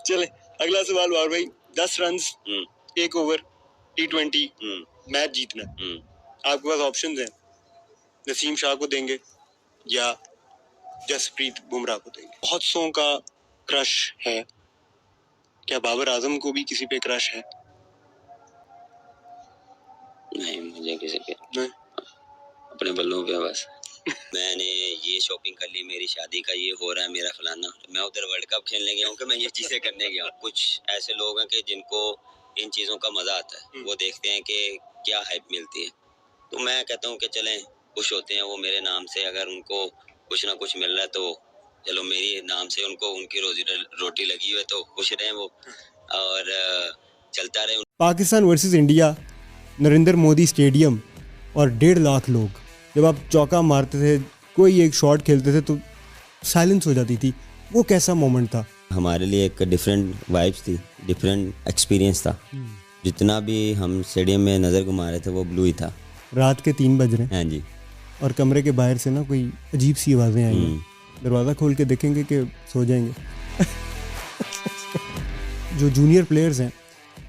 चले अगला सवाल और भाई 10 रन 1 ओवर T20 मैच जीतना। आपके पास ऑप्शंस हैं, नसीम शाह को देंगे या जसप्रीत बुमराह को देंगे। बहुत सौ का क्रश है, क्या बाबर आजम को भी किसी पे क्रश है? नहीं, मुझे किसी पे नहीं। अपने बल्लों पे बस। मैंने ये शॉपिंग कर ली, मेरी शादी का ये हो रहा है, मेरा फलाना, मैं उधर वर्ल्ड कप खेलने गया हूँ कि मैं ये चीजें करने गया हूँ। कुछ ऐसे लोग हैं कि जिनको इन चीजों का मजा आता है, वो देखते हैं कि क्या हाइप मिलती है। तो मैं कहता हूँ कि चलें, खुश होते हैं वो मेरे नाम से, अगर उनको कुछ ना कुछ मिल रहा है तो चलो मेरी नाम से उनको उनकी रोजी रोटी लगी हुई है तो खुश रहें वो, और चलता रहे। Pakistan versus India, Narendra Modi stadium और 1.5 लाख लोग, जब आप चौका मारते थे, कोई एक शॉट खेलते थे तो साइलेंस हो जाती थी। वो कैसा मोमेंट था? हमारे लिए एक डिफरेंट वाइब्स थी, डिफरेंट एक्सपीरियंस था। जितना भी हम स्टेडियम में नज़र घुमा रहे थे वो ब्लू ही था। रात के 3 बज रहे हैं। हाँ जी। और कमरे के बाहर से ना कोई अजीब सी आवाज़ें आई हैं। दरवाज़ा खोल के देखेंगे कि सो जाएंगे। जो जूनियर प्लेयर्स हैं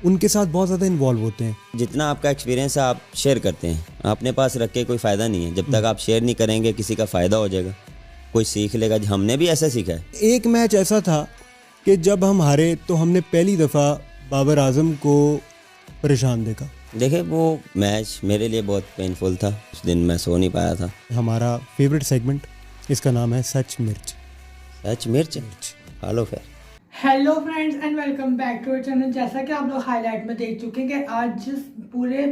उनके साथ बहुत ज़्यादा इन्वॉल्व होते हैं। जितना आपका एक्सपीरियंस है आप शेयर करते हैं, अपने पास रख के कोई फ़ायदा नहीं है। जब तक आप शेयर नहीं करेंगे किसी का फ़ायदा हो जाएगा, कोई सीख लेगा। हमने भी ऐसा सीखा है। एक मैच ऐसा था कि जब हम हारे तो हमने पहली दफ़ा बाबर आजम को परेशान देखा। देखिए वो मैच मेरे लिए बहुत पेनफुल था, उस दिन मैं सो नहीं पाया था। हमारा फेवरेट सेगमेंट, इसका नाम है सच मिर्च। सच मिर्च, हेलो फिर। Hello friends and welcome back to our channel. जैसा कि आप लोग हाईलाइट में देख चुके हैं कि आज जिस पूरे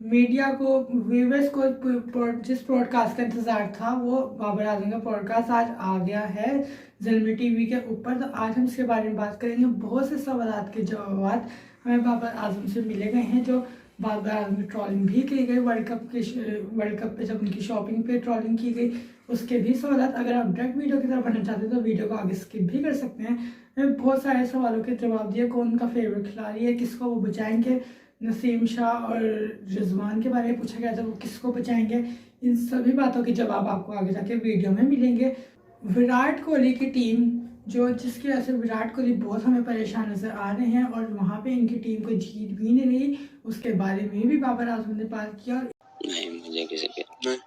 मीडिया को, व्यूवर्स को जिस पॉडकास्ट का इंतज़ार था, वो बाबर आजम का पॉडकास्ट आज आ गया है ज़ल्मी टीवी के ऊपर। तो आज हम इसके बारे में बात करेंगे। बहुत से सवालात के जवाब हमें बाबर आजम से मिले गए हैं, जो बाबर आजम की ट्रॉलिंग भी की गई, वर्ल्ड कप पे जब उनकी शॉपिंग पे ट्रॉलिंग की गई उसके भी सवाल। अगर आप डायरेक्ट वीडियो की तरफ बढ़ना चाहते हैं तो वीडियो को आगे स्किप भी कर सकते हैं। बहुत सारे सवालों के जवाब दिए, कौन उनका फेवरेट खिलाड़ी है, किसको वो बचाएंगे, नसीम शाह और रिजवान के बारे में पूछा गया था, वो किसको बचाएंगे। इन सभी बातों के जवाब आपको आगे जाके वीडियो में मिलेंगे। विराट कोहली की टीम, जो जिसकी वजह से विराट कोहली बहुत हमें परेशान नजर आ रहे हैं और वहाँ पे इनकी टीम को जीत भी नहीं रही, उसके बारे में भी बाबर आजम ने बात किया। नहीं, मुझे किसी पे नहीं,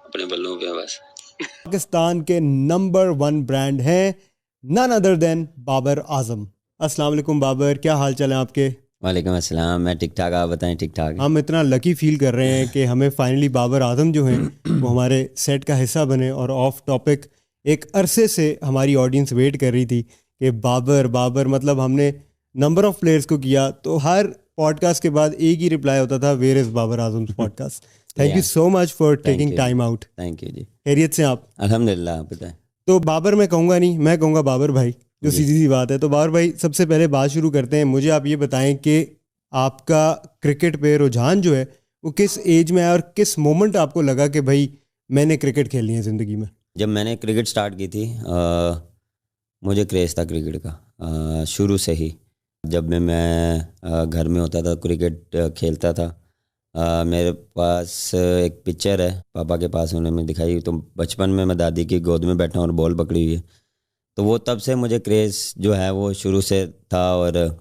अपने बल्लों पे बस। पाकिस्तान के नंबर 1 ब्रांड हैं none other than Babar Azam. अस्सलाम वालेकुम बाबर, क्या हाल चाल है आपके? वालेकुम अस्सलाम, मैं ठीक ठाक, आप बताएं? ठीक ठाक। हम इतना लकी फील कर रहे हैं कि हमें फाइनली बाबर आजम जो हैं वो हमारे सेट का हिस्सा बने। और ऑफ टॉपिक एक अरसे से हमारी ऑडियंस वेट कर रही थी कि बाबर मतलब हमने नंबर ऑफ प्लेयर्स को किया तो हर पॉडकास्ट के बाद एक ही रिप्लाई होता था, where is Babar Azam podcast. Thank you so much for taking time out. Thank you ji. खैरियत से आप? अल्हम्दुलिल्लाह, आप बताएं। तो बाबर मैं कहूँगा नहीं, मैं कहूँगा बाबर भाई, जो सीधी सी बात है। तो बाबर भाई, सबसे पहले बात शुरू करते हैं। मुझे आप ये बताएं कि आपका क्रिकेट पे रुझान जो है वो किस एज में है और किस मोमेंट आपको लगा कि भाई मैंने क्रिकेट खेलनी है ज़िंदगी में? जब मैंने क्रिकेट स्टार्ट की थी, मुझे क्रेज़ था क्रिकेट का शुरू से ही। जब मैं घर में होता था क्रिकेट खेलता था। मेरे पास एक पिक्चर है पापा के पास, उन्होंने दिखाई, तो बचपन में मैं दादी की गोद में बैठा और बॉल पकड़ी हुई है। तो वो तब से मुझे क्रेज़ जो है वो शुरू से था। और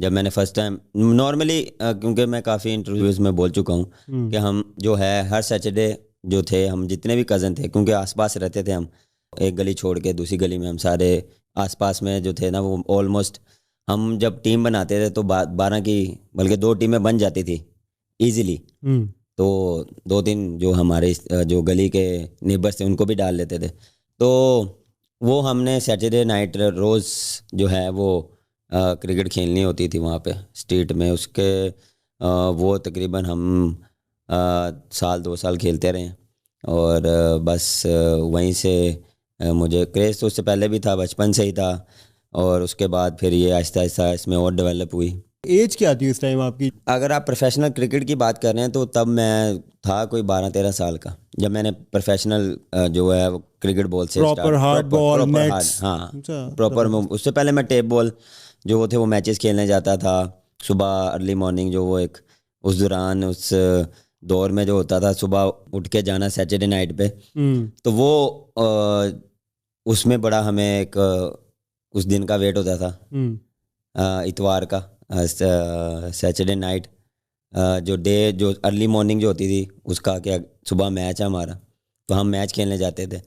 जब मैंने फर्स्ट टाइम नॉर्मली, क्योंकि मैं काफ़ी इंटरव्यूज़ में बोल चुका हूँ कि हम जो है हर सैटरडे जो थे, हम जितने भी कज़न थे, क्योंकि आसपास रहते थे हम, एक गली छोड़ के दूसरी गली में हम सारे आसपास में जो थे ना, वो ऑलमोस्ट हम जब टीम बनाते थे तो 12 की बल्कि 2 टीमें बन जाती थी ईज़िली। तो 2-3 जो हमारे जो गली के नेबर्स थे उनको भी डाल लेते थे। तो वो हमने सैटरडे नाइट रोज़ जो है वो क्रिकेट खेलनी होती थी वहाँ पे स्ट्रीट में। उसके वो तकरीबन हम साल 2 साल खेलते रहे। और बस वहीं से मुझे क्रेज़ तो उससे पहले भी था, बचपन से ही था। और उसके बाद फिर ये आहिस्ता आहिस्ता इसमें और डेवलप हुई। एज क्या थी उस टाइम आपकी? अगर आप प्रोफेशनल क्रिकेट की बात कर रहे हैं तो तब मैं था कोई 12-13 साल का, जब मैंने प्रोफेशनल जो है क्रिकेट बॉल से प्रॉपर हार्ड बॉल नेट्स, हाँ प्रॉपर। उससे पहले मैं टेप बॉल जो वो थे वो मैचेस खेलने जाता था सुबह अर्ली मॉर्निंग। जो वो एक उस दौरान उस दौर में जो होता था, सुबह उठ के जाना सैटरडे नाइट पे, तो वो उसमें बड़ा हमें एक उस दिन का वेट होता था, इतवार का, सैटरडे नाइट, जो अर्ली मॉर्निंग जो होती थी उसका, क्या सुबह मैच है हमारा, तो हम मैच खेलने जाते थे।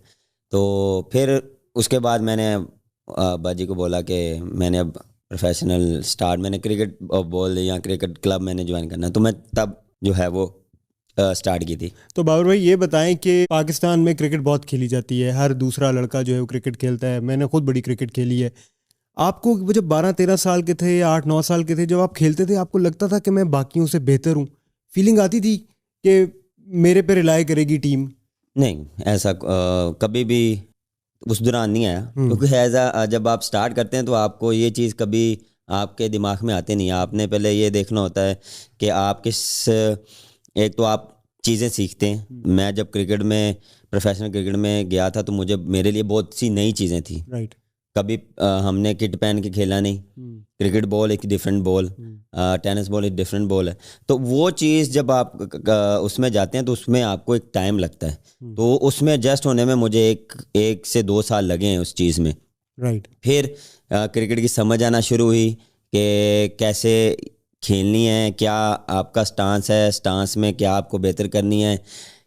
तो फिर उसके बाद मैंने बाजी को बोला कि मैंने अब प्रोफेशनल स्टार्ट, मैंने क्रिकेट बॉल या क्रिकेट क्लब मैंने ज्वाइन करना, तो मैं तब जो है वो स्टार्ट की थी। तो बाबर भाई ये बताएं कि पाकिस्तान में क्रिकेट बहुत खेली जाती है, हर दूसरा लड़का जो है वो क्रिकेट खेलता है, मैंने खुद बड़ी क्रिकेट खेली है। आपको जब 12-13 साल के थे या 8-9 साल के थे, जब आप खेलते थे, आपको लगता था कि मैं बाकियों से बेहतर हूँ? फीलिंग आती थी कि मेरे पे रिलाय करेगी टीम? नहीं, ऐसा कभी भी उस दौरान नहीं आया, क्योंकि जब आप स्टार्ट करते हैं तो आपको ये चीज़ कभी आपके दिमाग में आती नहीं है। आपने पहले ये देखना होता है कि आप एक तो आप चीज़ें सीखते हैं। मैं जब क्रिकेट में, प्रोफेशनल क्रिकेट में गया था, तो मेरे लिए बहुत सी नई चीज़ें थी। राइट। कभी हमने किट पहन के खेला नहीं, क्रिकेट बॉल एक डिफरेंट बॉल, टेनिस बॉल एक डिफरेंट बॉल है। तो वो चीज़ जब आप उसमें जाते हैं तो उसमें आपको एक टाइम लगता है, तो उसमें एडजस्ट होने में मुझे एक से 2 साल लगे हैं उस चीज़ में। राइट। फिर क्रिकेट की समझ आना शुरू हुई कि कैसे खेलनी है, क्या आपका स्टांस है, स्टांस में क्या आपको बेहतर करनी है।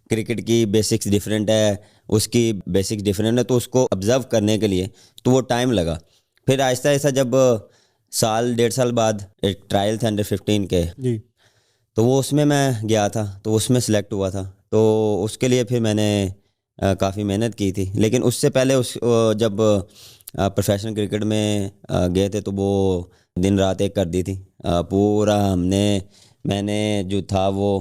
क्रिकेट की बेसिक्स डिफरेंट है, उसकी बेसिक्स डिफरेंट है, तो उसको ऑब्जर्व करने के लिए तो वो टाइम लगा। फिर आहिस्ता आहिस्ता जब साल 1.5 साल बाद एक ट्रायल थे अंडर 15 के जी, तो वो उसमें मैं गया था, तो उसमें सिलेक्ट हुआ था। तो उसके लिए फिर मैंने काफ़ी मेहनत की थी। लेकिन उससे पहले जब प्रोफेशनल क्रिकेट में गए थे तो वो दिन रात एक कर दी थी। पूरा मैंने जो था वो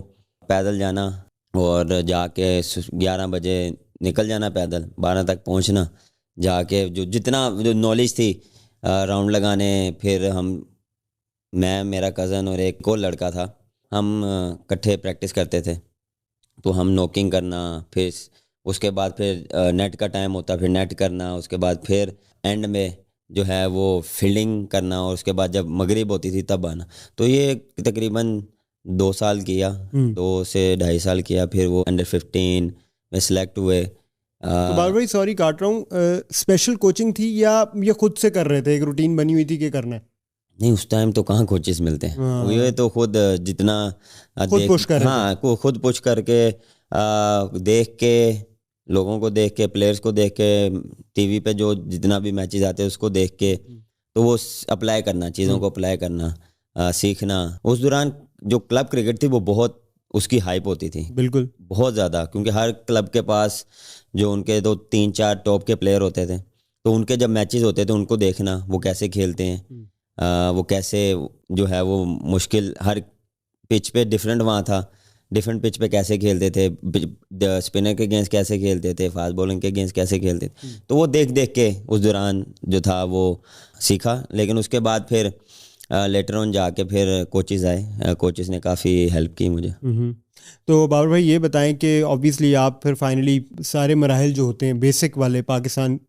पैदल जाना और जाके 11 बजे निकल जाना, पैदल 12 तक पहुंचना, जाके जो नॉलेज थी राउंड लगाने। फिर मैं, मेरा कज़न और एक और लड़का था, हम इकट्ठे प्रैक्टिस करते थे। तो हम नॉकिंग करना, फिर उसके बाद फिर नेट का टाइम होता, फिर नेट करना, उसके बाद फिर एंड में जो है वो फील्डिंग करना, और उसके बाद जब मगरिब होती थी तब आना। तो ये तकरीबन 2 साल किया, 2 से 2.5 साल किया। फिर वो अंडर 15 में सिलेक्ट हुए। तो बाबर भाई सॉरी काट रहा हूँ, स्पेशल कोचिंग थी या ये खुद से कर रहे थे, एक रूटीन बनी हुई थी कि करना है? नहीं, उस टाइम तो कहाँ कोचेस मिलते हैं, ये तो खुद जितना खुद पुश कर रहे थे। हाँ, खुद पुश करके देख के, लोगों को देख के, प्लेयर्स को देख के, टीवी पे जो जितना भी मैचेस आते हैं उसको देख के, तो वो अप्लाई करना, चीज़ों को अप्लाई करना, सीखना। उस दौरान जो क्लब क्रिकेट थी वो बहुत उसकी हाइप होती थी, बिल्कुल बहुत ज़्यादा, क्योंकि हर क्लब के पास जो उनके 2-3-4 टॉप के प्लेयर होते थे, तो उनके जब मैचेस होते थे उनको देखना, वो कैसे खेलते हैं, वो कैसे जो है वो मुश्किल, हर पिच पे डिफरेंट वहाँ था, डिफरेंट पिच पे कैसे खेलते थे, स्पिनर के अगेंस्ट कैसे खेलते थे, फास्ट बॉलिंग के अगेंस्ट कैसे खेलते थे। तो वो देख देख के उस दौरान जो था वो सीखा। लेकिन उसके बाद फिर लेटर ऑन जाके फिर कोचेस आए, कोचेस ने काफ़ी हेल्प की मुझे। तो बाबर भाई ये बताएं कि ऑब्वियसली आप फिर फाइनली सारे मराहल जो होते हैं बेसिक वाले, पाकिस्तान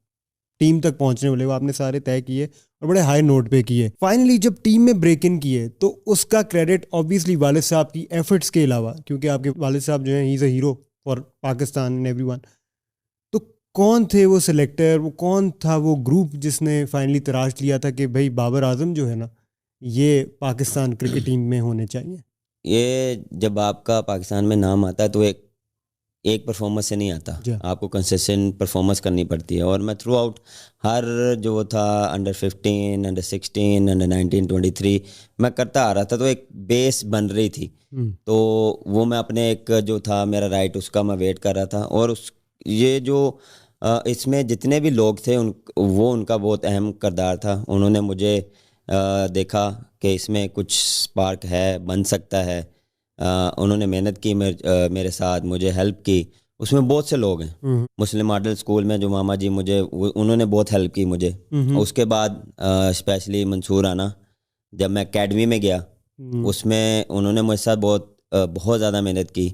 टीम तक पहुंचने वाले, वो आपने सारे तय किए और बड़े हाई नोट पे किए। फाइनली जब टीम में ब्रेक इन किए तो उसका क्रेडिट ऑब्वियसली वालिद साहब की एफर्ट्स के अलावा, क्योंकि आपके वालिद साहब जो हैं he is a hero for Pakistan and everyone. तो कौन थे वो सिलेक्टर, वो कौन था वो ग्रुप जिसने फाइनली तराश लिया था कि भाई बाबर आजम जो है ना, ये पाकिस्तान क्रिकेट टीम में होने चाहिए? ये जब आपका पाकिस्तान में नाम आता है तो एक परफॉर्मेंस से नहीं आता, आपको कंसिस्टेंट परफॉर्मेंस करनी पड़ती है। और मैं थ्रू आउट हर जो था अंडर 15, अंडर 16, अंडर 19, 23 मैं करता आ रहा था, तो एक बेस बन रही थी। तो वो मैं अपने एक जो था मेरा राइट, उसका मैं वेट कर रहा था। और ये जो इसमें जितने भी लोग थे वो उनका बहुत अहम किरदार था। उन्होंने मुझे देखा कि इसमें कुछ स्पार्क है, बन सकता है। उन्होंने मेहनत की मेरे साथ, मुझे हेल्प की। उसमें बहुत से लोग हैं, मुस्लिम मॉडल स्कूल में जो मामा जी, उन्होंने बहुत हेल्प की मुझे। उसके बाद स्पेशली मंसूर आना, जब मैं एकेडमी में गया उसमें उन्होंने मुझे साथ बहुत ज़्यादा मेहनत की।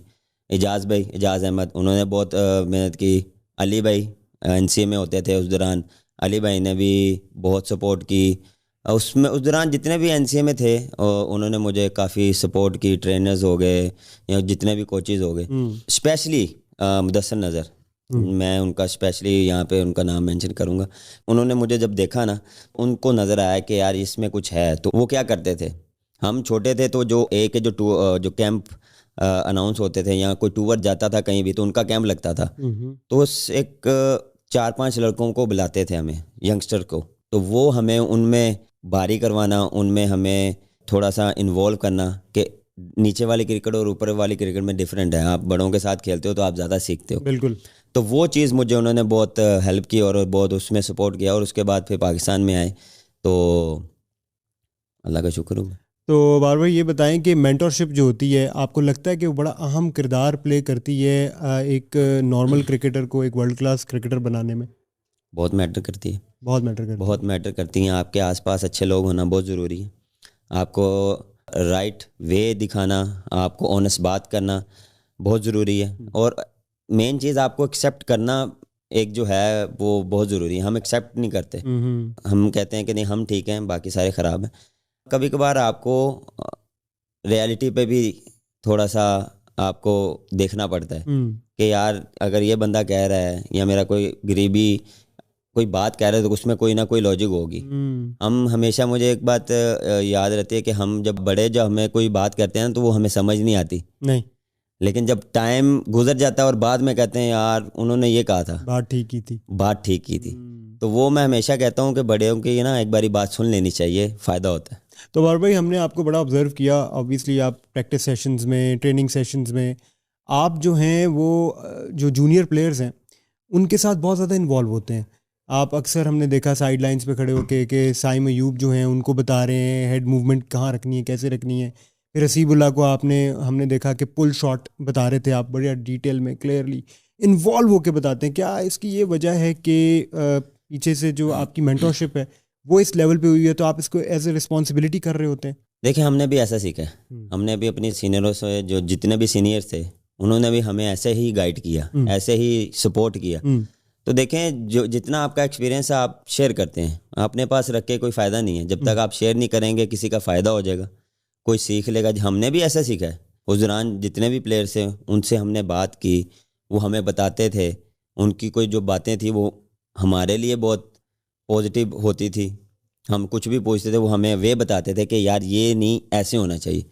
एजाज़ अहमद, उन्होंने बहुत मेहनत की। अली भाई NCA में होते थे उस दौरान, अली भाई ने भी बहुत सपोर्ट की। उस दौरान जितने भी NCA में थे उन्होंने मुझे काफ़ी सपोर्ट की। ट्रेनर्स हो गए या जितने भी कोचेज़ हो गए, स्पेशली मुदस्सर नज़र, मैं उनका स्पेशली यहाँ पे उनका नाम मेंशन करूँगा। उन्होंने मुझे जब देखा ना, उनको नज़र आया कि यार इसमें कुछ है। तो वो क्या करते थे, हम छोटे थे तो जो एक जो कैंप अनाउंस होते थे या कोई टूर जाता था कहीं भी, तो उनका कैंप लगता था, तो एक 4-5 लड़कों को बुलाते थे हमें, यंगस्टर को। तो वो हमें उनमें बारी करवाना, उनमें हमें थोड़ा सा इन्वॉल्व करना कि नीचे वाली क्रिकेट और ऊपर वाली क्रिकेट में डिफरेंट है। आप बड़ों के साथ खेलते हो तो आप ज़्यादा सीखते हो। बिल्कुल। तो वो चीज़ मुझे उन्होंने बहुत हेल्प की और बहुत उसमें सपोर्ट किया। और उसके बाद फिर पाकिस्तान में आए तो अल्लाह का शुक्र हूँ। तो बार बार ये बताएं कि मेंटरशिप जो होती है, आपको लगता है कि वो बड़ा अहम किरदार प्ले करती है एक नॉर्मल क्रिकेटर को एक वर्ल्ड क्लास क्रिकेटर बनाने में? बहुत मैटर करती है, बहुत मैटर करती है। बहुत मैटर करती हैं। आपके आसपास अच्छे लोग होना बहुत ज़रूरी है। आपको राइट वे दिखाना, आपको ऑनेस्ट बात करना बहुत ज़रूरी है। और मेन चीज़ आपको एक्सेप्ट करना एक जो है वो बहुत ज़रूरी है। हम एक्सेप्ट नहीं करते, हम कहते हैं कि नहीं हम ठीक हैं, बाकी सारे ख़राब हैं। कभी कभार आपको रियलिटी पे भी थोड़ा सा आपको देखना पड़ता है कि यार अगर ये बंदा कह रहा है या मेरा कोई गरीबी कोई बात कह रहा है तो उसमें कोई ना कोई लॉजिक होगी। हम हमेशा, मुझे एक बात याद रहती है कि हम जब हमें कोई बात करते हैं तो वो हमें समझ नहीं आती, नहीं, लेकिन जब टाइम गुजर जाता है और बाद में कहते हैं यार उन्होंने ये कहा था, बात ठीक की थी, बात ठीक की थी। तो वो मैं हमेशा कहता हूँ कि बड़े की ना एक बारी बात सुन लेनी चाहिए, फ़ायदा होता है। तो बार भाई, हमने आपको बड़ा ऑब्जर्व किया। ऑब्वियसली आप प्रैक्टिस सेशंस में, ट्रेनिंग सेशंस में, आप जो हैं वो जो जूनियर प्लेयर्स हैं उनके साथ बहुत ज़्यादा इन्वॉल्व होते हैं। आप अक्सर हमने देखा साइड लाइन्स पे खड़े होके कि साइम अयूब जो हैं उनको बता रहे हैं हेड मूवमेंट कहाँ रखनी है, कैसे रखनी है। फिर हसीबुल्लाह को हमने देखा कि पुल शॉट बता रहे थे आप, बढ़िया डिटेल में क्लियरली इन्वॉल्व होके बताते हैं। क्या इसकी ये वजह है कि पीछे से जो आपकी मेंटरशिप है वो इस लेवल पे हुई है तो आप इसको एज ए रिस्पॉन्सिबिलिटी कर रहे होते हैं? देखिए, हमने भी ऐसा सीखा है। हमने भी अपने सीनियरों से, जो जितने भी सीनियर्स थे, उन्होंने भी हमें ऐसे ही गाइड किया, ऐसे ही सपोर्ट किया। तो देखें, जो जितना आपका एक्सपीरियंस है आप शेयर करते हैं, अपने पास रख के कोई फ़ायदा नहीं है। जब तक आप शेयर नहीं करेंगे किसी का फ़ायदा हो जाएगा, कोई सीख लेगा। हमने भी ऐसा सीखा है। उस दौरान जितने भी प्लेयर्स हैं उनसे हमने बात की, वो हमें बताते थे। उनकी कोई जो बातें थी वो हमारे लिए बहुत पॉजिटिव होती थी। हम कुछ भी पूछते थे वो हमें वे बताते थे कि यार ये नहीं, ऐसे होना चाहिए।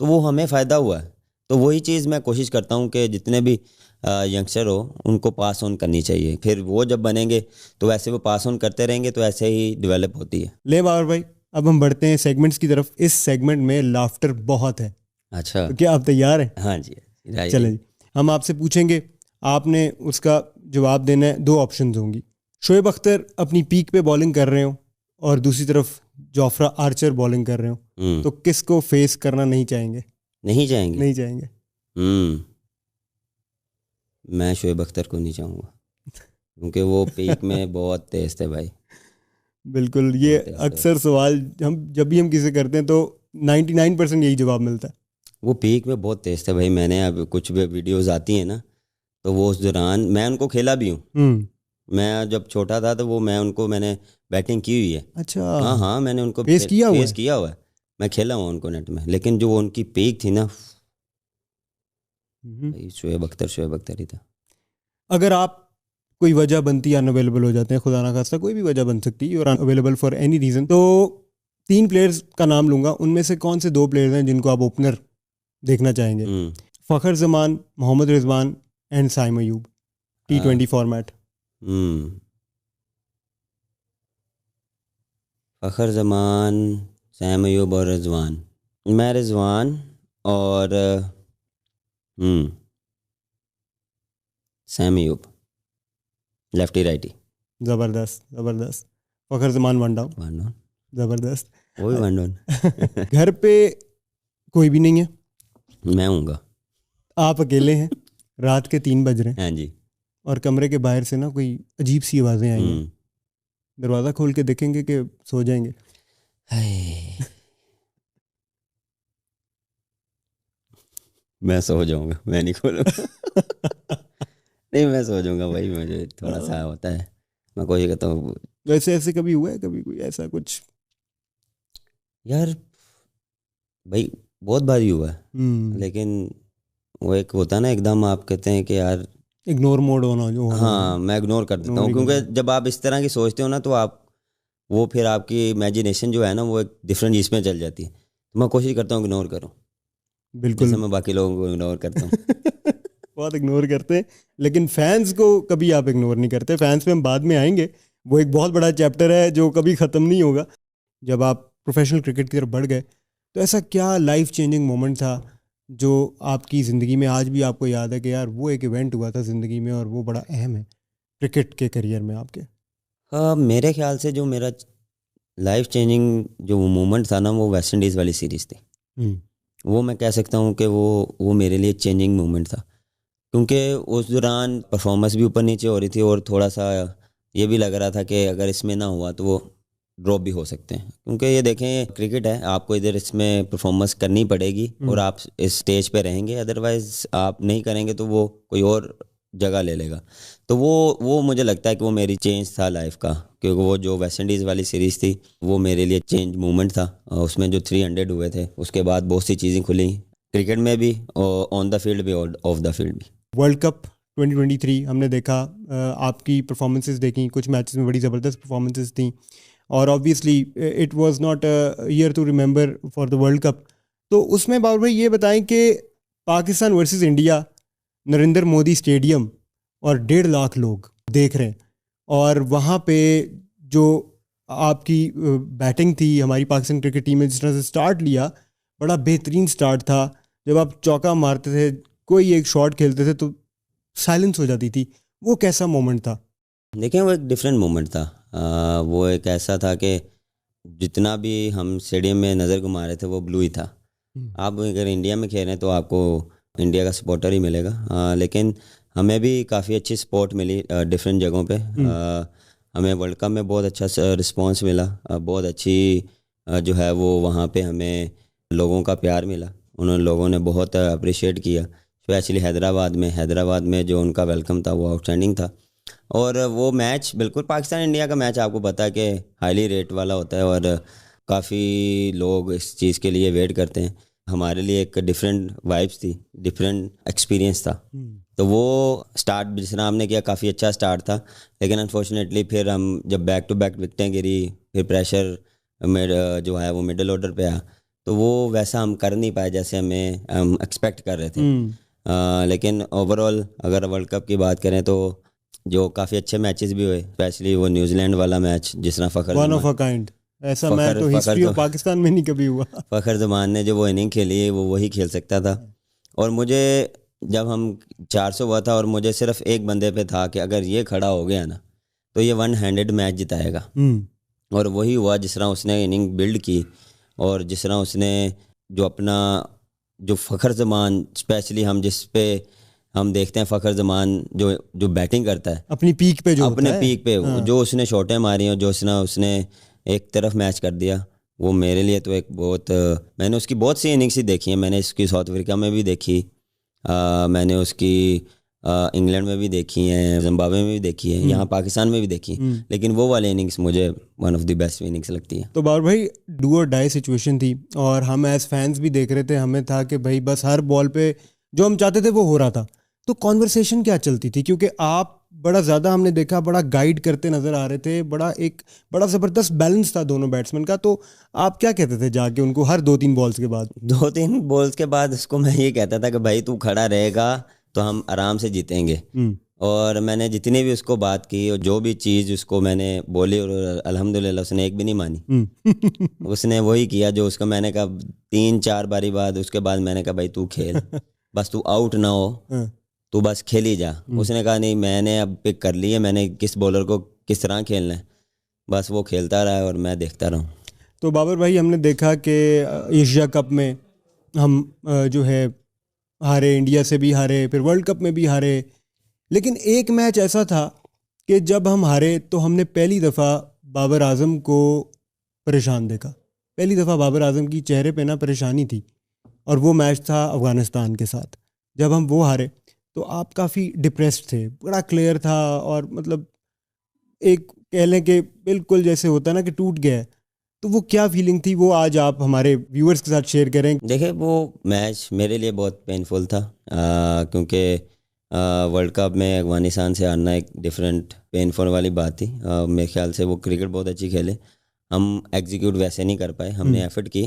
तो वो हमें फ़ायदा हुआ है। तो वही चीज़ मैं कोशिश करता हूँ कि जितने भी यंगस्टर हो उनको पास ऑन करनी चाहिए। फिर वो जब बनेंगे तो वैसे वो पास ऑन करते रहेंगे तो ऐसे ही डेवलप होती है। ले बाबर भाई, अब हम बढ़ते हैं सेगमेंट्स की तरफ। इस सेगमेंट में लाफ्टर बहुत है। अच्छा, तो क्या आप तैयार हैं? हाँ जी, चलें जी। हम आपसे पूछेंगे, आपने उसका जवाब देना है। 2 ऑप्शंस होंगी। शोएब अख्तर अपनी पीक पे बॉलिंग कर रहे हो और दूसरी तरफ जोफ्रा आर्चर बॉलिंग कर रहे हो, तो किसको फेस करना नहीं चाहेंगे? नहीं चाहेंगे? नहीं चाहेंगे। मैं शोएब अख्तर को नहीं चाहूँगा क्योंकि वो पीक में बहुत तेज थे भाई। बिल्कुल, ये अक्सर सवाल हम जब भी हम किसी करते हैं तो 99% यही जवाब मिलता है। वो पीक में बहुत तेज थे भाई। मैंने अब कुछ भी वीडियोस आती हैं ना, तो वो उस दौरान मैं उनको खेला भी हूँ। मैं जब छोटा था तो मैंने बैटिंग की हुई है। अच्छा, हाँ, मैंने उनको फेस किया हुआ है। मैं खेला हूँ उनको नेट में। लेकिन जो उनकी पीक थी ना, शोएब अख्तर ही था। अगर आप कोई वजह बनती है, अनअवेलेबल हो जाते हैं, खुदा ना खास्ता कोई भी वजह बन सकती है और अनअवेलेबल फॉर एनी रीज़न, तो 3 प्लेयर्स का नाम लूँगा। उनमें से कौन से 2 प्लेयर्स हैं जिनको आप ओपनर देखना चाहेंगे? Fakhar Zaman, Mohammad Rizwan and Saim Ayub, T20 format. Fakhar Zaman, Saim Ayub और रिजवान। मैं रिजवान और साइम अयूब, लेफ्टी राइटी। ज़बरदस्त ज़बरदस्त। फ़खर जमान वन डाउन, ज़बरदस्त। वो भी वन डाउन। घर पे कोई भी नहीं है, मैं हूँगा। आप अकेले हैं, रात के 3 बज रहे हैं। हाँ जी। और कमरे के बाहर से ना कोई अजीब सी आवाज़ें आई हैं। दरवाज़ा खोल के देखेंगे कि सो जाएंगे? मैं सो जाऊंगा, मैं नहीं खोलूंगा। नहीं, मैं सो जाऊंगा भाई। मुझे थोड़ा सा होता है, मैं कोशिश करता हूँ। वैसे ऐसे कभी हुआ है, कभी कोई ऐसा कुछ? यार भाई बहुत बारी हुआ है, लेकिन वो एक होता है ना, एकदम आप कहते हैं कि यार इग्नोर मोड होना जो होना। हाँ, मैं इग्नोर कर देता हूँ, क्योंकि जब आप इस तरह की सोचते हो ना तो आप वो फिर आपकी इमेजिनेशन जो है ना वो एक डिफरेंट चीज़ में चल जाती है। तो मैं कोशिश करता हूँ इग्नोर करूँ, बिल्कुल। जैसे मैं बाकी लोगों को इग्नोर करता हूँ। बहुत इग्नोर करते हैं, लेकिन फैंस को कभी आप इग्नोर नहीं करते। फैंस पे हम बाद में आएंगे, वो एक बहुत बड़ा चैप्टर है जो कभी ख़त्म नहीं होगा। जब आप प्रोफेशनल क्रिकेट की तरफ बढ़ गए तो ऐसा क्या लाइफ चेंजिंग मोमेंट था जो आपकी ज़िंदगी में आज भी आपको याद है कि यार वो एक इवेंट हुआ था ज़िंदगी में और वो बड़ा अहम है क्रिकेट के करियर में आपके? हाँ, मेरे ख्याल से जो मेरा लाइफ चेंजिंग जो मोमेंट था ना वो वेस्ट इंडीज़ वाली सीरीज़ थी। वो मैं कह सकता हूँ कि वो मेरे लिए चेंजिंग मोमेंट था, क्योंकि उस दौरान परफॉर्मेंस भी ऊपर नीचे हो रही थी और थोड़ा सा ये भी लग रहा था कि अगर इसमें ना हुआ तो वो ड्रॉप भी हो सकते हैं। क्योंकि ये देखें क्रिकेट है, आपको इधर इसमें परफॉर्मेंस करनी पड़ेगी और आप इस स्टेज पे रहेंगे, अदरवाइज आप नहीं करेंगे तो वो कोई और जगह ले लेगा। तो वो मुझे लगता है कि वो मेरी चेंज था लाइफ का, क्योंकि वो जो वेस्ट इंडीज़ वाली सीरीज़ थी वो मेरे लिए चेंज मूवमेंट था। उसमें जो 300 हुए थे उसके बाद बहुत सी चीज़ें खुली क्रिकेट में भी और ऑन द फील्ड भी और ऑफ द फील्ड भी। वर्ल्ड कप 2023 हमने देखा, आपकी परफॉर्मेंसेस देखी, कुछ मैचेस में बड़ी ज़बरदस्त परफॉर्मेंसेस थी और obviously it was not a year to remember for the world cup. तो उसमें बाबर भाई ये बताएं कि Pakistan versus India, Narendra Modi stadium और 1.5 लाख लोग देख रहे हैं और वहाँ पे जो आपकी बैटिंग थी हमारी पाकिस्तान क्रिकेट टीम ने जिस तरह से स्टार्ट लिया, बड़ा बेहतरीन स्टार्ट था। जब आप चौका मारते थे, कोई एक शॉट खेलते थे तो साइलेंस हो जाती थी। वो कैसा मोमेंट था? देखिए वो एक डिफरेंट मोमेंट था। वो एक ऐसा था कि जितना भी हम स्टेडियम में नज़र घुमा रहे थे वो ब्लू ही था। आप अगर इंडिया में खेल रहे हैं तो आपको इंडिया का सपोर्टर ही मिलेगा, लेकिन हमें भी काफ़ी अच्छी सपोर्ट मिली डिफरेंट जगहों पे। हमें वर्ल्ड कप में बहुत अच्छा रिस्पांस मिला, बहुत अच्छी जो है वो वहाँ पे हमें लोगों का प्यार मिला। उन्होंने लोगों ने बहुत अप्रिशिएट किया, स्पेशली हैदराबाद में जो उनका वेलकम था वो आउटस्टैंडिंग था। और वो मैच बिल्कुल पाकिस्तान इंडिया का मैच आपको पता है कि हाईली रेट वाला होता है और काफ़ी लोग इस चीज़ के लिए वेट करते हैं। हमारे लिए एक डिफरेंट वाइब्स थी, डिफरेंट एक्सपीरियंस था। तो वो स्टार्ट जिस तरह हमने किया काफ़ी अच्छा स्टार्ट था, लेकिन अनफॉर्चुनेटली फिर हम जब बैक टू बैक विकेटें गिरी, फिर प्रेशर जो है वो मिडिल ऑर्डर पे आया, तो वो वैसा हम कर नहीं पाए जैसे हम एक्सपेक्ट कर रहे थे। लेकिन ओवरऑल अगर वर्ल्ड कप की बात करें तो जो काफ़ी अच्छे मैचेस भी हुए, स्पेशली वो न्यूजीलैंड वाला मैच जिस तरह वन ऑफ अ काइंड, ऐसा मैच तो हिस्ट्री ऑफ पाकिस्तान में नहीं कभी हुआ। फ़खर ज़मान ने जो वो इनिंग खेली है वो वही खेल सकता था। और मुझे जब हम 400 हुआ था और मुझे सिर्फ एक बंदे पे था कि अगर ये खड़ा हो गया ना तो ये 100 मैच जिताएगा। और वही हुआ, जिस तरह उसने इनिंग बिल्ड की और जिस तरह उसने जो अपना जो फ़खर ज़मान, स्पेशली हम जिस पे हम देखते हैं फ़खर ज़मान जो बैटिंग करता है अपनी पीक पे, जो अपने पीक पे जो उसने शॉटें मारी और जो उसने एक तरफ मैच कर दिया, वो मेरे लिए तो एक बहुत मैंने उसकी बहुत सी इनिंग्स ही देखी हैं। मैंने इसकी साउथ अफ्रीका में भी देखी, मैंने उसकी इंग्लैंड में भी देखी है, जिम्बाब्वे में भी देखी है, यहाँ पाकिस्तान में भी देखी, लेकिन वो वाली इनिंग्स मुझे one of the best innings लगती है। तो बाबर भाई डू और डाई सिचुएशन थी और हम एज फैंस भी देख रहे थे, हमें था कि भाई बस हर बॉल पे जो हम चाहते थे वो हो रहा था। तो कॉन्वर्सेशन क्या चलती थी? क्योंकि आप बड़ा ज़्यादा हमने देखा बड़ा गाइड करते नज़र आ रहे थे, बड़ा ज़बरदस्त बैलेंस था दोनों बैट्समैन का। तो आप क्या कहते थे जाके उनको हर 2-3 बॉल्स के बाद? 2-3 बॉल्स के बाद उसको मैं ये कहता था कि भाई तू खड़ा रहेगा तो हम आराम से जीतेंगे। और मैंने जितनी भी उसको बात की और जो भी चीज़ उसको मैंने बोली और अल्हम्दुलिल्लाह उसने एक भी नहीं मानी। उसने वही किया जो उसको मैंने कहा 3-4 बारी बाद। उसके बाद मैंने कहा भाई तू खेल, बस तू आउट ना हो, तू बस खेल ही जा। उसने कहा नहीं, मैंने अब पिक कर ली है, मैंने किस बॉलर को किस तरह खेलना है, बस वो खेलता रहा और मैं देखता रहूँ। तो बाबर भाई हमने देखा कि एशिया कप में हम जो है हारे, इंडिया से भी हारे, फिर वर्ल्ड कप में भी हारे। लेकिन एक मैच ऐसा था कि जब हम हारे तो हमने पहली दफ़ा बाबर आज़म को परेशान देखा। पहली दफ़ा बाबर आज़म की चेहरे पे ना परेशानी थी और वो मैच था अफ़गानिस्तान के साथ। जब हम वो हारे तो आप काफ़ी डिप्रेस्ड थे, बड़ा क्लियर था और मतलब एक कह लें कि बिल्कुल जैसे होता ना कि टूट गया है। तो वो क्या फीलिंग थी, वो आज आप हमारे व्यूअर्स के साथ शेयर करें? देखिए वो मैच मेरे लिए बहुत पेनफुल था, क्योंकि वर्ल्ड कप में अफगानिस्तान से हारना एक डिफरेंट पेनफुल वाली बात थी। मेरे ख्याल से वो क्रिकेट बहुत अच्छी खेले, हम एग्जीक्यूट वैसे नहीं कर पाए, हमने एफर्ट की।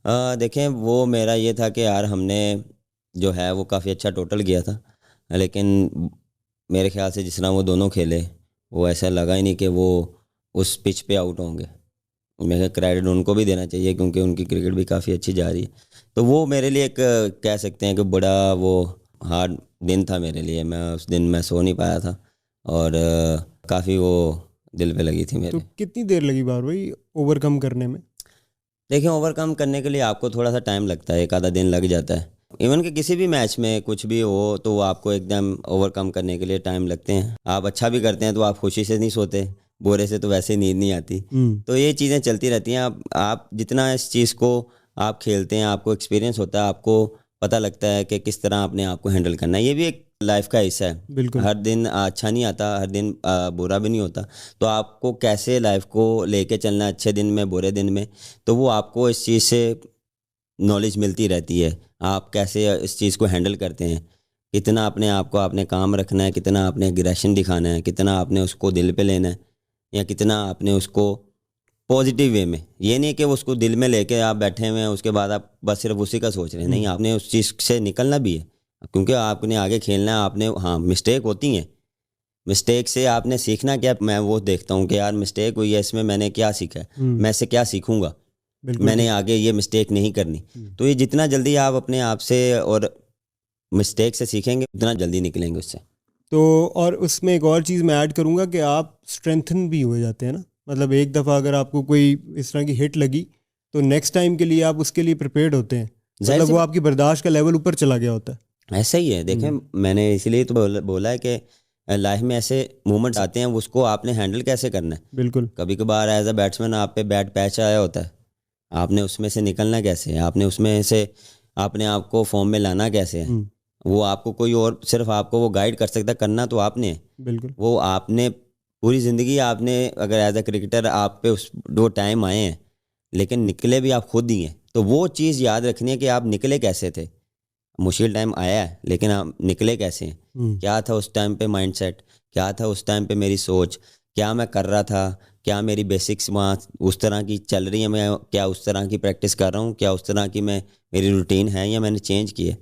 देखें वो मेरा ये था कि यार हमने जो है वो काफ़ी अच्छा टोटल किया था, लेकिन मेरे ख्याल से जिस तरह वो दोनों खेले वो ऐसा लगा ही नहीं कि वो उस पिच पे आउट होंगे। मेरा क्रेडिट उनको भी देना चाहिए क्योंकि उनकी क्रिकेट भी काफ़ी अच्छी जा रही है। तो वो मेरे लिए एक कह सकते हैं कि बड़ा वो हार्ड दिन था मेरे लिए। मैं उस दिन मैं सो नहीं पाया था और काफ़ी वो दिल पे लगी थी मेरे। तो कितनी देर लगी बार भाई ओवरकम करने में? देखिए ओवरकम करने के लिए आपको थोड़ा सा टाइम लगता है, एक आधा दिन लग जाता है। इवन कि किसी भी मैच में कुछ भी हो तो आपको एकदम ओवरकम करने के लिए टाइम लगते हैं। आप अच्छा भी करते हैं तो आप खुशी से नहीं सोते, बोरे से तो वैसे नींद नहीं आती। तो ये चीज़ें चलती रहती हैं। आप जितना इस चीज़ को आप खेलते हैं, आपको एक्सपीरियंस होता है, आपको पता लगता है कि किस तरह अपने आप को हैंडल करना है। ये भी एक लाइफ का हिस्सा है। बिल्कुल। हर दिन अच्छा नहीं आता, हर दिन बुरा भी नहीं होता। तो आपको कैसे लाइफ को लेके चलना है, अच्छे दिन में बुरे दिन में, तो वो आपको इस चीज़ से नॉलेज मिलती रहती है। आप कैसे इस चीज़ को हैंडल करते हैं, कितना अपने आप को आपने काम रखना है, कितना आपने एग्रेशन दिखाना है, कितना आपने उसको दिल पे लेना है, या कितना आपने उसको पॉजिटिव वे में। ये नहीं कि उसको दिल में लेके आप बैठे हुए हैं उसके बाद आप बस सिर्फ उसी का सोच रहे हैं। नहीं, आपने उस चीज़ से निकलना भी है क्योंकि आपने आगे खेलना है। आपने हाँ मिस्टेक होती हैं, मिस्टेक से आपने सीखना क्या। मैं वो देखता हूँ कि यार मिस्टेक हुई है, इसमें मैंने क्या सीखा है, मैं इससे क्या सीखूंगा, मैंने आगे ये मिस्टेक नहीं करनी। तो ये जितना जल्दी आप अपने आप से और मिस्टेक से सीखेंगे उतना जल्दी निकलेंगे उससे। तो और उसमें एक और चीज़ मैं ऐड करूँगा कि आप स्ट्रेंथन भी हो जाते हैं ना। मतलब एक दफ़ा अगर आपको कोई इस तरह की हिट लगी तो नेक्स्ट टाइम के लिए आप उसके लिए प्रिपेयर्ड होते हैं। मतलब वो आपकी बर्दाश्त का लेवल ऊपर चला गया होता है। ऐसा ही है। देखें मैंने इसीलिए तो बोला है कि लाइफ में ऐसे मोमेंट्स आते हैं, उसको आपने हैंडल कैसे करना है। बिल्कुल। कभी कभार एज अ बैट्समैन आप पे बैड पैच आया होता है, आपने उसमें से निकलना कैसे है, आपने उसमें से अपने आप को फॉर्म में लाना कैसे है। वो आपको कोई और सिर्फ आपको वो गाइड कर सकता, करना तो आपने है। बिल्कुल। वो आपने पूरी ज़िंदगी आपने अगर एज अ क्रिकेटर आप पे उस दो टाइम आए हैं, लेकिन निकले भी आप खुद ही हैं। तो वो चीज़ याद रखनी है कि आप निकले कैसे थे। मुश्किल टाइम आया है लेकिन आप निकले कैसे हैं, क्या था उस टाइम पे माइंडसेट, क्या था उस टाइम पे मेरी सोच, क्या मैं कर रहा था, क्या मेरी बेसिक्स वहाँ उस तरह की चल रही है, मैं क्या उस तरह की प्रैक्टिस कर रहा हूँ, क्या उस तरह की मेरी रूटीन है या मैंने चेंज की है।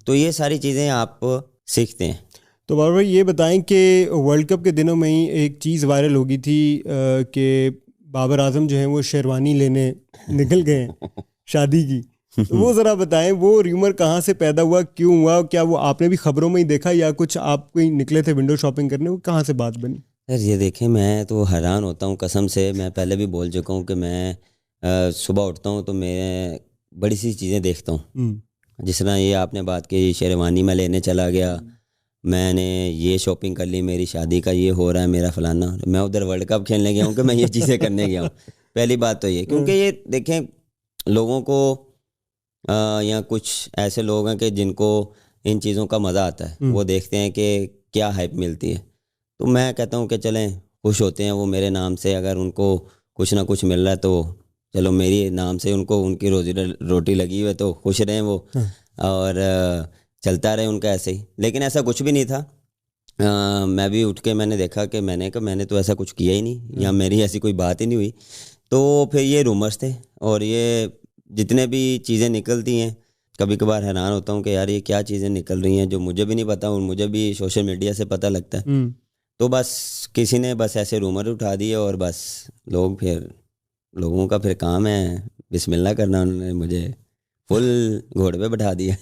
तो ये सारी चीज़ें आप सीखते हैं। तो बाबर भाई ये बताएं कि वर्ल्ड कप के दिनों में ही एक चीज़ वायरल हो गई थी कि बाबर आजम जो है वो शेरवानी लेने निकल गए हैं शादी की। तो वो ज़रा बताएं वो र्यूमर कहाँ से पैदा हुआ, क्यों हुआ, क्या वो आपने भी खबरों में ही देखा या कुछ आप कहीं निकले थे विंडो शॉपिंग करने, वो कहाँ से बात बनी? सर ये देखें मैं तो हैरान होता हूँ कसम से। मैं पहले भी बोल चुका हूँ कि मैं सुबह उठता हूँ तो मैं बड़ी सी चीज़ें देखता हूँ। जिस तरह ये आपने बात की शेरवानी में लेने चला गया, मैंने ये शॉपिंग कर ली, मेरी शादी का ये हो रहा है, मेरा फलाना, मैं उधर वर्ल्ड कप खेलने गया हूँ कि मैं ये चीज़ें करने गया हूँ। पहली बात तो ये, क्योंकि ये देखें लोगों को या कुछ ऐसे लोग हैं कि जिनको इन चीज़ों का मज़ा आता है, वो देखते हैं कि क्या हाइप मिलती है। तो मैं कहता हूँ कि चलें खुश होते हैं वो मेरे नाम से, अगर उनको कुछ ना कुछ मिल रहा है तो चलो मेरी नाम से उनको उनकी रोटी लगी हुई है तो खुश रहें वो, और चलता रहे उनका ऐसे ही। लेकिन ऐसा कुछ भी नहीं था। मैं भी उठ के मैंने देखा कि मैंने तो ऐसा कुछ किया ही नहीं या मेरी ऐसी कोई बात ही नहीं हुई। तो फिर ये रूमर्स थे और ये जितने भी चीज़ें निकलती हैं कभी कभार हैरान होता हूँ कि यार ये क्या चीज़ें निकल रही हैं जो मुझे भी नहीं पता और मुझे भी सोशल मीडिया से पता लगता है। तो बस किसी ने बस ऐसे रूमर उठा दिए और बस लोगों का फिर काम है बिस्मिल्लाह करना, उन्होंने मुझे फुल घोड़े पे बैठा दिया।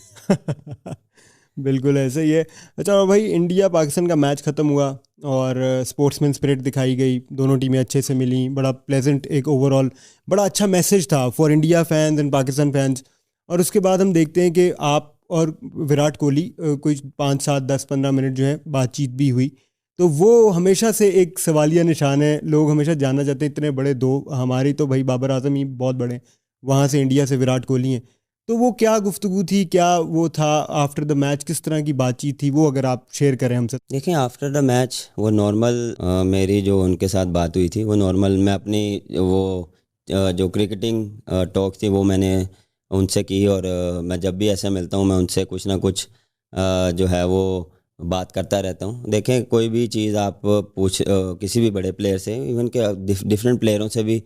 बिल्कुल ऐसे ही है। अच्छा और भाई इंडिया पाकिस्तान का मैच ख़त्म हुआ और स्पोर्ट्समैन स्पिरिट दिखाई गई, दोनों टीमें अच्छे से मिली, बड़ा प्लेजेंट एक ओवरऑल बड़ा अच्छा मैसेज था for India fans and Pakistan fans. और उसके बाद हम देखते हैं कि आप और विराट कोहली कुछ 5, 7, 10, 15 मिनट जो है बातचीत भी हुई। तो वो हमेशा से एक सवालिया निशान है, लोग हमेशा जानना चाहते हैं इतने बड़े दो, हमारी तो भाई बाबर आजम ही बहुत बड़े, वहाँ से इंडिया से विराट कोहली हैं। तो वो क्या गुफ्तगू थी, क्या वो था आफ्टर द मैच, किस तरह की बातचीत थी वो अगर आप शेयर करें हमसे। देखिए आफ्टर द मैच वो नॉर्मल मेरी जो उनके साथ बात हुई थी वो नॉर्मल, मैं अपनी वो जो क्रिकेटिंग टॉक थी वो मैंने उनसे की। और मैं जब भी ऐसा मिलता हूँ मैं उनसे कुछ ना कुछ जो है वो बात करता रहता हूँ। देखें, कोई भी चीज़ आप किसी भी बड़े प्लेयर से, इवन के डिफरेंट प्लेयरों से भी,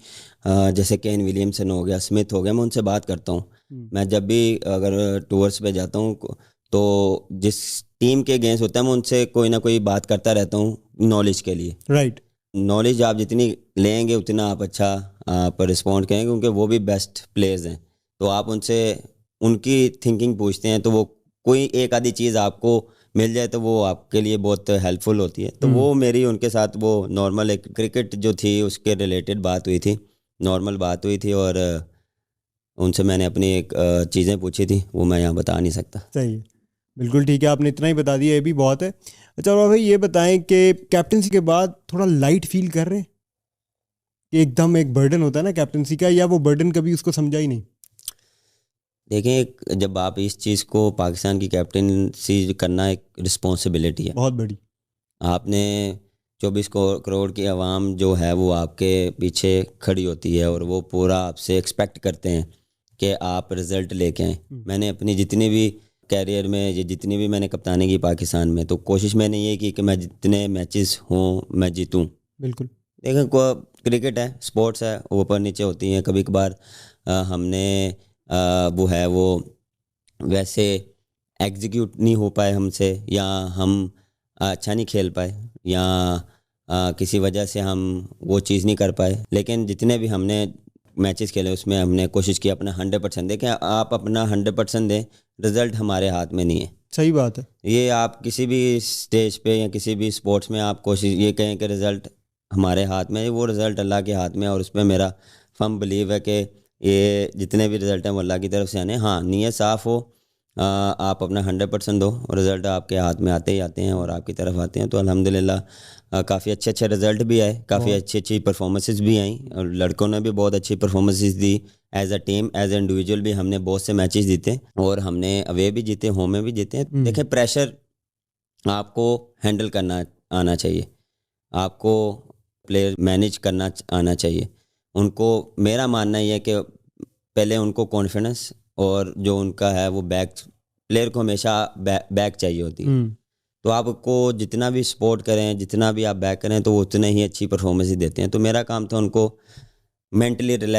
जैसे केन विलियमसन हो गया, स्मिथ हो गया, मैं उनसे बात करता हूँ। मैं जब भी अगर टूर्स पे जाता हूँ तो जिस टीम के अगेंस्ट होता है मैं उनसे कोई ना कोई बात करता रहता हूँ नॉलेज के लिए। राइट। नॉलेज आप जितनी लेंगे उतना आप अच्छा आप रिस्पॉन्ड करेंगे, क्योंकि वो भी बेस्ट प्लेयर्स हैं। तो आप उनसे उनकी थिंकिंग पूछते हैं तो वो कोई एक आधी चीज़ आपको मिल जाए तो वो आपके लिए बहुत हेल्पफुल होती है। तो वो मेरी उनके साथ वो नॉर्मल एक क्रिकेट जो थी उसके रिलेटेड बात हुई थी, नॉर्मल बात हुई थी, और उनसे मैंने अपनी एक चीज़ें पूछी थी, वो मैं यहाँ बता नहीं सकता। सही है, बिल्कुल ठीक है, आपने इतना ही बता दिया, ये भी बहुत है। अच्छा और भाई ये बताएं कि कैप्टनसी के बाद थोड़ा लाइट फील कर रहे हैं कि एकदम एक बर्डन होता है ना कैप्टनसी का, या वो बर्डन कभी उसको समझा ही नहीं? देखें, जब आप इस चीज़ को, पाकिस्तान की कैप्टनसी करना एक रिस्पॉन्सिबिलिटी है बहुत बड़ी। आपने 24 करोड़ की आवाम जो है वो आपके पीछे खड़ी होती है और वो पूरा आपसे एक्सपेक्ट करते हैं कि आप रिज़ल्ट लेके आएँ। मैंने अपनी जितनी भी कैरियर में, ये जितनी भी मैंने कप्तानी की पाकिस्तान में, तो कोशिश मैंने ये की कि मैं जितने मैचेस हों मैं जीतूं। बिल्कुल। देखें, क्रिकेट है, स्पोर्ट्स है, ऊपर नीचे होती हैं। कभी कभार हमने वो है वो वैसे एग्जीक्यूट नहीं हो पाए हमसे, या हम अच्छा नहीं खेल पाए, या किसी वजह से हम वो चीज़ नहीं कर पाए। लेकिन जितने भी हमने मैचेस खेले उसमें हमने कोशिश की अपना 100% दें। कि आप अपना 100% दें, रिज़ल्ट हमारे हाथ में नहीं है। सही बात है। ये आप किसी भी स्टेज पे या किसी भी स्पोर्ट्स में आप कोशिश ये कहें कि रिज़ल्ट हमारे हाथ में है, वो रिज़ल्ट अल्लाह के हाथ में है। और उसमें मेरा फर्म बिलीव है कि ये जितने भी रिज़ल्ट हैं वो अल्लाह की तरफ से आने। हाँ, नीयत साफ़ हो, आप अपना 100% दो और रिज़ल्ट आपके हाथ में आते ही आते हैं और आपकी तरफ आते हैं। तो अल्हम्दुलिल्लाह काफ़ी अच्छे अच्छे रिज़ल्ट भी आए, काफ़ी अच्छी अच्छी परफॉर्मेंसेस भी आई, और लड़कों ने भी बहुत अच्छी परफॉर्मेंसेस दी। As a team, as a individual भी हमने बहुत से मैचेस जीते, और हमने अवे भी जीते, होम में भी जीते। देखें, प्रेशर आपको हैंडल करना आना चाहिए, आपको प्लेयर मैनेज करना आना चाहिए। उनको, मेरा मानना ये है कि पहले उनको कॉन्फिडेंस, और जो उनका है वो बैक, प्लेयर को हमेशा बैक चाहिए होती है। तो आपको जितना भी सपोर्ट करें, जितना भी आप बैक करें, तो वो उतने ही अच्छी परफॉर्मेंस देते हैं। तो मेरा काम था उनको मेंटली रिलैक्स